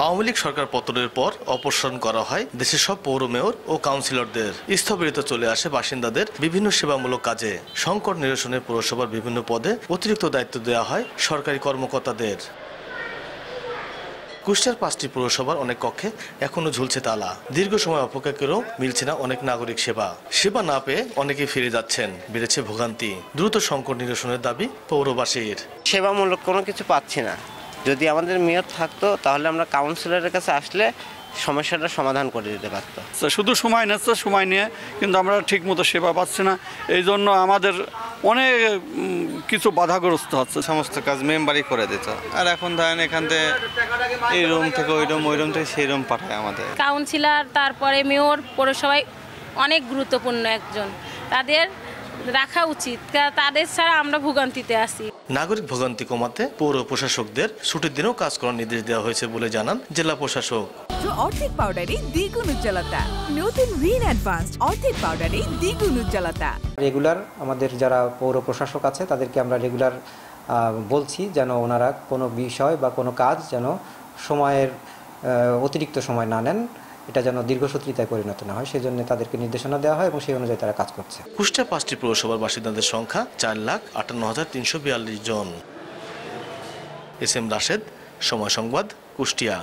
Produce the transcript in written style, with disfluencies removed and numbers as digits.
আওয়ামী লীগ সরকার পতনের পর অপসারণ করা হয় দেশের সব পৌর মেয়র ও কাউন্সিলরদের। স্থবিরতা চলে আসে বাসিন্দাদের বিভিন্ন সেবামূলক কাজে। সংকট নিরসনে পৌরসভার বিভিন্ন পদে অতিরিক্ত দায়িত্ব দেওয়া হয় সরকারি কর্মকর্তাদের। কুষ্টিয়ার 5টি পৌরসভার অনেক কক্ষে এখনো ঝুলছে তালা। দীর্ঘ সময় অপেক্ষা করেও মিলছে না অনেক নাগরিক সেবা না পেয়ে অনেকেই ফিরে যাচ্ছেন। বেড়েছে ভোগান্তি। দ্রুত সংকট নিরসনের দাবি পৌরবাসীর। সেবামূলক কোনো কিছু পাচ্ছি না। যদি আমাদের মেয়র থাকতো তাহলে আমরা কাউন্সিলরের কাছে আসলে সমস্যাটা সমাধান করে দিতে পারতো। শুধু সময় নিচ্ছে, সময় নিয়ে কিন্তু আমরা ঠিকমতো সেবা পাচ্ছি না। এই জন্য আমাদের অনেক কিছু বাধাগ্রস্ত হচ্ছে। সমস্ত কাজ মেম্বারই করে দিত, আর এখন ধরেন এখান থেকে এই রুম থেকে ওই রুম থেকে সেই রুম পাঠায় আমাদের। কাউন্সিলর, তারপরে মেয়র, পৌরসভায় অনেক গুরুত্বপূর্ণ একজন, তাদের রাখা উচিত। তাদের ছাড়া আমরা ভোগান্তিতে আছি। নাগরিক ভোগান্তি কমাতে পৌর প্রশাসকদের ছুটির দিনেও কাজ করার নির্দেশ দেওয়া হয়েছে বলে জানান জেলা প্রশাসক। অর্ধেক পাউডারে দ্বিগুণ উজ্জ্বলতা। নতুন রিন অ্যাডভান্সড অর্ধেক পাউডারে দ্বিগুণ উজ্জ্বলতা। রেগুলার আমাদের যারা পৌর প্রশাসক আছে তাদেরকে আমরা রেগুলার বলছি যেন ওনারা কোনো বিষয় বা কোনো কাজ যেন সময়ের অতিরিক্ত সময় না নেন, এটা যেন দীর্ঘসূত্রিতায় পরিণত না হয়, সেজন্য তাদেরকে নির্দেশনা দেওয়া হয় এবং সেই অনুযায়ী তারা কাজ করছে। কুষ্টিয়া 5টি পৌরসভার বাসিন্দাদের সংখ্যা 4,58,342 জন। এস এম রাশেদ, সময় সংবাদ, কুষ্টিয়া।